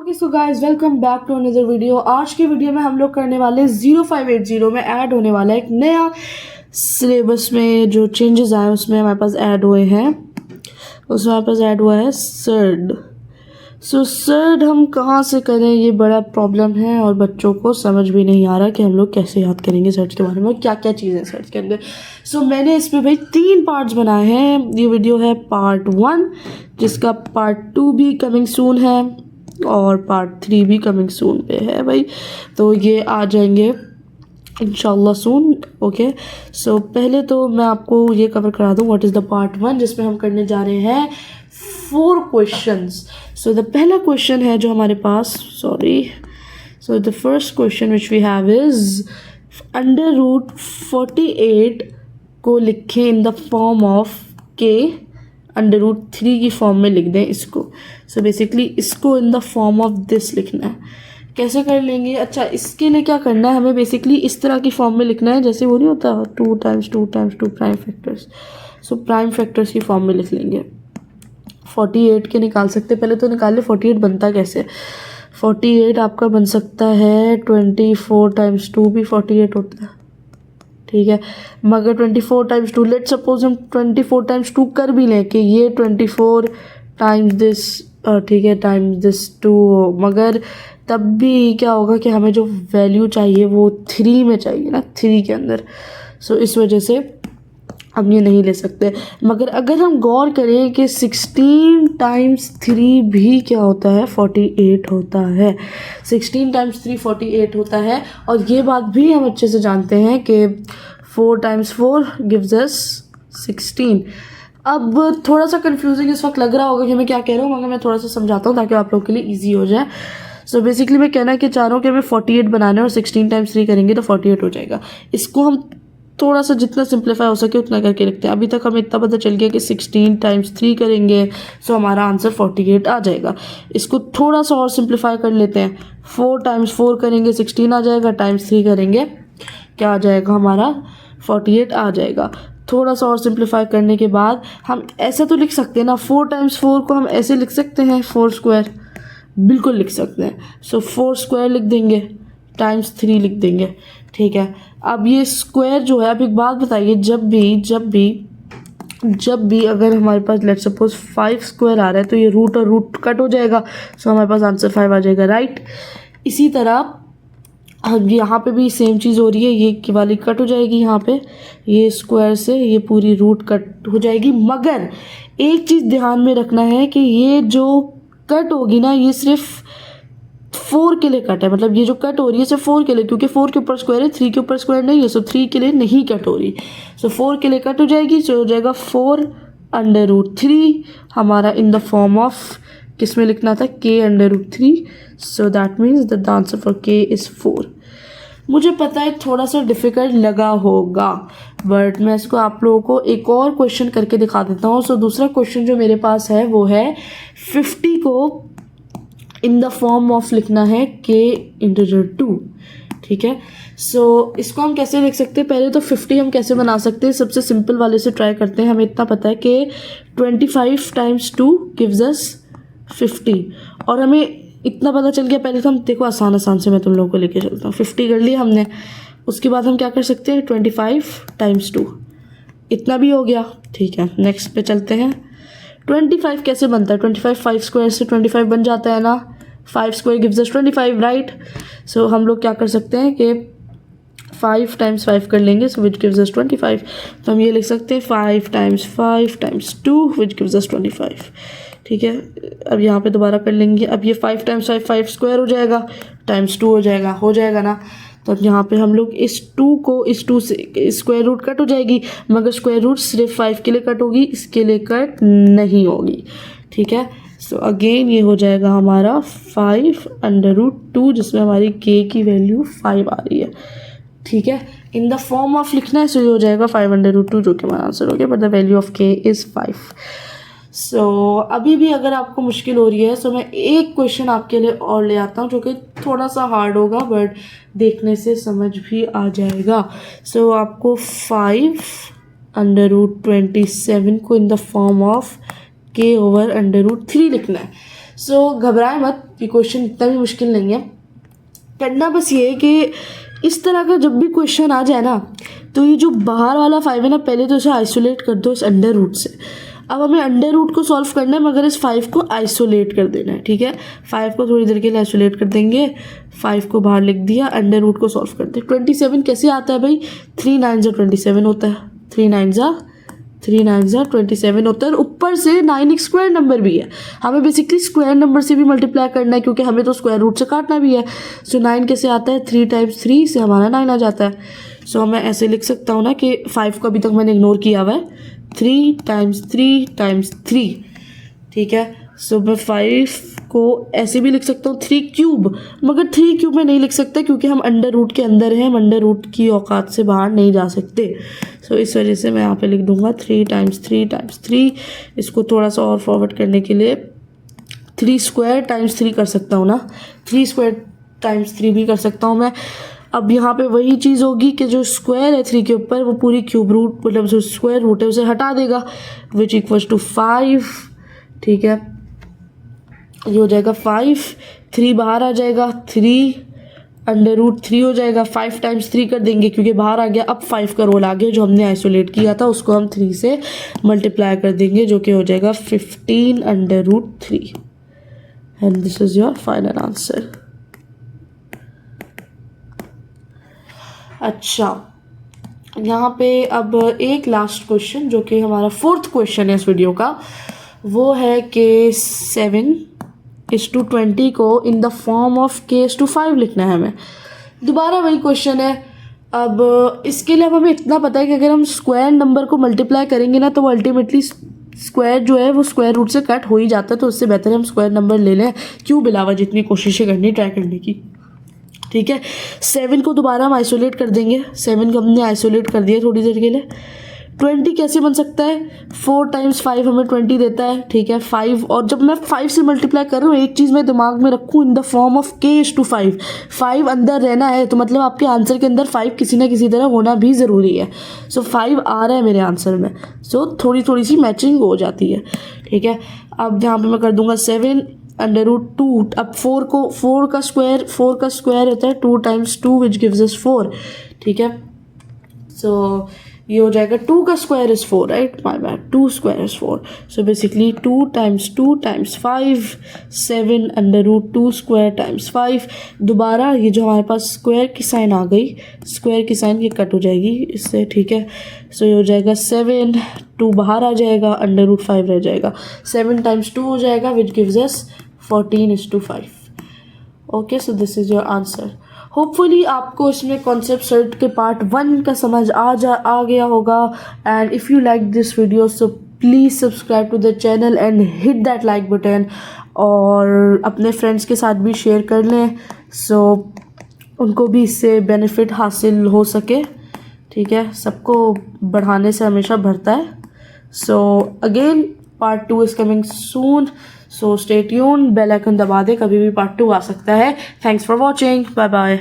Okay so guys welcome back to another video. आज की video में हम लोग करने वाले 0580 में ऐड होने वाला है एक नया सिलेबस में जो चेंजेस आए उसमें हमारे पास ऐड हुए हैं। उसमें हमारे पास ऐड हुआ है सर्ड। सो सर्ड हम कहाँ से करें ये बड़ा प्रॉब्लम है और बच्चों को समझ भी नहीं आ रहा कि हम लोग कैसे याद करेंगे सर्च के बारे में, क्या क्या चीज़ें सर्च के अंदर। सो मैंने इसमें भाई 3 पार्ट्स बनाए हैं। ये वीडियो है पार्ट 1 जिसका पार्ट 2 भी कमिंग सून है और पार्ट 3 भी कमिंग सून पे है भाई, तो ये आ जाएंगे इंशाल्लाह सून। ओके सो पहले तो मैं आपको ये कवर करा दूँ व्हाट इज़ द पार्ट 1 जिसमें हम करने जा रहे हैं 4 क्वेश्चंस। सो द पहला क्वेश्चन है जो हमारे पास so the first question which we have is √48 को लिखें इन द फॉर्म ऑफ के √3 की फॉर्म में लिख दें इसको। सो बेसिकली इसको in the form of this लिखना है। कैसे कर लेंगे? अच्छा, इसके लिए क्या करना है, हमें बेसिकली इस तरह की फॉर्म में लिखना है जैसे वो नहीं होता 2 × 2 × 2 prime factors. So prime factors की फॉर्म में लिख लेंगे। 48 के निकाल सकते, पहले तो निकाल ले 48 बनता कैसे। 48 आपका बन सकता है 24 × 2 भी 48 होता है, ठीक है। मगर 24 × 2 लेट सपोज हम 24 × 2 कर भी लें कि ये 24 टाइम्स दिस, ठीक है, टाइम्स दिस 2, मगर तब भी क्या होगा कि हमें जो वैल्यू चाहिए वो 3 में चाहिए ना, 3 के अंदर। सो इस वजह से हम ये नहीं ले सकते। मगर अगर हम गौर करें कि 16 × 3 भी क्या होता है 48 होता है। 16 × 3 48 होता है और ये बात भी हम अच्छे से जानते हैं कि 4 × 4 गिव्स अस 16। अब थोड़ा सा कंफ्यूजिंग इस वक्त लग रहा होगा कि मैं क्या कह रहा हूँ, मगर मैं थोड़ा सा समझाता हूँ ताकि आप लोगों के लिए ईजी हो जाए। सो बेसिकली मैं कहना कि चाह रहा हूँ कि हमें 48 बनाना है और 16 × 3 करेंगे तो 48 हो जाएगा। इसको हम थोड़ा सा जितना सिंप्लीफाई हो सके उतना करके लिखते हैं। अभी तक हमें इतना पता चल गया कि 16 × 3 करेंगे सो हमारा आंसर 48 आ जाएगा। इसको थोड़ा सा और सिंप्लीफाई कर लेते हैं। 4 × 4 करेंगे 16 आ जाएगा, टाइम्स 3 करेंगे क्या आ जाएगा हमारा 48 आ जाएगा। थोड़ा सा और सिंप्लीफाई करने के बाद हम ऐसा तो लिख सकते हैं ना, 4 × 4 को हम ऐसे लिख सकते हैं 4², बिल्कुल लिख सकते हैं। सो 4² लिख देंगे, टाइम्स 3 लिख देंगे, ठीक है। अब ये स्क्वायर जो है, अब एक बात बताइए, जब भी अगर हमारे पास लेट्स सपोज 5² आ रहा है तो ये रूट और रूट कट हो जाएगा, सो हमारे पास आंसर 5 आ जाएगा, राइट। इसी तरह अब यहाँ पे भी सेम चीज़ हो रही है, ये वाली कट हो जाएगी, यहाँ पे ये स्क्वायर से ये पूरी रूट कट हो जाएगी। मगर एक चीज़ ध्यान में रखना है कि ये जो कट होगी ना ये सिर्फ 4 के लिए कट है, मतलब ये जो कट हो रही है सिर्फ 4 के लिए, क्योंकि 4 के ऊपर स्क्वायर है, 3 के ऊपर स्क्वायर नहीं है, सो 3 के लिए नहीं कट हो रही। सो 4 के लिए कट हो जाएगी, सो हो जाएगा 4 √3 हमारा इन द फॉर्म ऑफ किस में लिखना था k √3। So that means the answer for k is 4। मुझे पता है थोड़ा सा डिफ़िकल्ट लगा होगा, बट मैं इसको आप लोगों को एक और क्वेश्चन करके दिखा देता हूँ। सो दूसरा क्वेश्चन जो मेरे पास है वो है 50 को इन द फॉर्म ऑफ लिखना है k × 2, ठीक है। सो इसको हम कैसे लिख सकते हैं, पहले तो 50 हम कैसे बना सकते हैं, सबसे सिंपल वाले से ट्राई करते हैं। हमें इतना पता है कि 25 × 2 गिव्स अस 50 और हमें इतना पता चल गया। पहले तो हम देखो आसान से मैं तुम लोगों को लेके चलता हूँ। 50 कर लिया हमने, उसके बाद हम क्या कर सकते हैं 25 × 2, इतना भी हो गया, ठीक है। नेक्स्ट पे चलते हैं। 25 कैसे बनता है, 25 5² से 25 बन जाता है ना, 5² गिव्स अस 25, राइट। सो हम लोग क्या कर सकते हैं कि 5 × 5 कर लेंगे, सो विच गिव्स अस 25। तो हम ये लिख सकते हैं 5 × 5 × 2 विच गिव्स अस 25, ठीक है। अब यहाँ पे दोबारा कर लेंगे। अब ये 5 × 5 5² हो जाएगा, टाइम्स 2 हो जाएगा ना। तो अब यहाँ पे हम लोग इस 2 को इस 2 से स्क्वायर रूट कट हो जाएगी, मगर स्क्वायर रूट सिर्फ 5 के लिए कट होगी, इसके लिए कट नहीं होगी, ठीक है। सो अगेन ये हो जाएगा हमारा 5 √2 जिसमें हमारी k की वैल्यू 5 आ रही है, ठीक है। इन द फॉर्म ऑफ लिखना है, सो ये हो जाएगा 5 √2 जो कि हमारा आंसर हो गया, but the value of k is 5। सो अभी भी अगर आपको मुश्किल हो रही है सो मैं एक क्वेश्चन आपके लिए और ले आता हूँ जो कि थोड़ा सा हार्ड होगा बट देखने से समझ भी आ जाएगा। सो आपको 5 √27 को in the form of k/√3 लिखना है। सो घबराए मत, ये क्वेश्चन इतना भी मुश्किल नहीं है। करना बस ये है कि इस तरह का जब भी क्वेश्चन आ जाए ना, तो ये जो बाहर वाला 5 है ना, पहले तो इसे आइसोलेट कर दो इस अंडर रूट से। अब हमें अंडर रूट को सॉल्व करना है, मगर इस 5 को आइसोलेट कर देना है, ठीक है। 5 को थोड़ी देर के लिए आइसोलेट कर देंगे, 5 को बाहर लिख दिया, अंडर रूट को सॉल्व करते हैं। 27 कैसे आता है भाई, 3 9 27 होता है, 3 9 27 होता है। और ऊपर से 9 एक स्क्वायर नंबर भी है, हमें बेसिकली स्क्वायर नंबर से भी मल्टीप्लाई करना है, क्योंकि हमें तो स्क्वायर रूट से काटना भी है। सो 9 कैसे आता है, 3 टाइम्स 3 से हमारा 9 आ जाता है। सो मैं ऐसे लिख सकता हूँ ना कि 5 को अभी तक मैंने इग्नोर किया हुआ है, 3 टाइम्स 3 टाइम्स 3, ठीक है। सो मैं 5 को ऐसे भी लिख सकता हूँ 3 क्यूब, मगर 3 क्यूब में नहीं लिख सकता क्योंकि हम अंडर रूट के अंदर हैं, हम अंडर रूट की औकात से बाहर नहीं जा सकते। सो इस वजह से मैं यहाँ पे लिख दूंगा 3 टाइम्स 3 टाइम्स 3। इसको थोड़ा सा और फॉरवर्ड करने के लिए 3 स्क्वायर टाइम्स 3 कर सकता हूँ ना, 3 स्क्वायर टाइम्स 3 भी कर सकता हूँ मैं। अब यहाँ पे वही चीज़ होगी कि जो स्क्वायर है 3 के ऊपर, वो पूरी क्यूब रूट मतलब जो स्क्वायर रूट है उसे हटा देगा, विच इक्वल्स टू 5, ठीक है। ये हो जाएगा 5, 3 बाहर आ जाएगा, 3 अंडर रूट 3 हो जाएगा, 5 टाइम्स 3 कर देंगे क्योंकि बाहर आ गया। अब 5 का रोल आ गया जो हमने आइसोलेट किया था, उसको हम 3 से मल्टीप्लाई कर देंगे, जो कि हो जाएगा 15 under root 3, and this is your final answer. अच्छा, यहाँ पे अब एक लास्ट क्वेश्चन जो कि हमारा 4th क्वेश्चन है इस वीडियो का, वो है कि 7:20 को in the form of k/5 लिखना है हमें। दोबारा वही क्वेश्चन है। अब इसके लिए अब हमें इतना पता है कि अगर हम स्क्वायर नंबर को मल्टीप्लाई करेंगे ना, तो वो अल्टीमेटली स्क्वायर जो है वो स्क्वायर रूट से कट हो ही जाता है, तो उससे बेहतर है हम स्क्वायर नंबर ले लें, क्यों बिलावा जितनी कोशिशें करनी ट्राई करने की, ठीक है। 7 को दोबारा हम आइसोलेट कर देंगे, 7 को हमने आइसोलेट कर दिया थोड़ी देर के लिए। 20 कैसे बन सकता है, 4 टाइम्स 5 हमें 20 देता है, ठीक है। 5, और जब मैं 5 से मल्टीप्लाई कर रहा हूँ, एक चीज़ मैं दिमाग में रखूँ, in the form of k/5, 5 अंदर रहना है, तो मतलब आपके आंसर के अंदर 5 किसी ना किसी तरह होना भी ज़रूरी है। सो 5 आ रहा है मेरे आंसर में, सो थोड़ी थोड़ी सी मैचिंग हो जाती है, ठीक है। अब यहाँ पर मैं कर दूंगा 7 अंडर रूट 2। अब 4 का स्क्वायर होता है 2 टाइम्स 2 विच गिव्स अस 4, ठीक है। सो ये हो जाएगा 2 का square is 4, right, my bad, 2 square is 4। So basically 2 times 2 times 5, 7 under root 2 square times 5। दोबारा ये जो हमारे पास स्क्वायर की साइन आ गई, स्क्वायर की साइन ये कट हो जाएगी इससे, ठीक है। सो ये हो जाएगा 7, 2 बाहर आ जाएगा, अंडर रूट 5 रह जाएगा, 7 टाइम्स 2 हो जाएगा which gives us 14:5। Okay, so this is your answer. Hopefully आपको इसमें कॉन्सेप्ट सर्ट के पार्ट 1 का समझ आ गया होगा। And if you like this video so please subscribe to the channel and hit that like button, और अपने फ्रेंड्स के साथ भी शेयर कर लें, सो उनको भी इससे बेनिफिट हासिल हो सके, ठीक है। सबको बढ़ाने से हमेशा बढ़ता है। So again part 2 is coming soon, so stay tune, bell icon दबा दे, कभी भी पार्ट 2 आ सकता है। Thanks for watching, bye bye.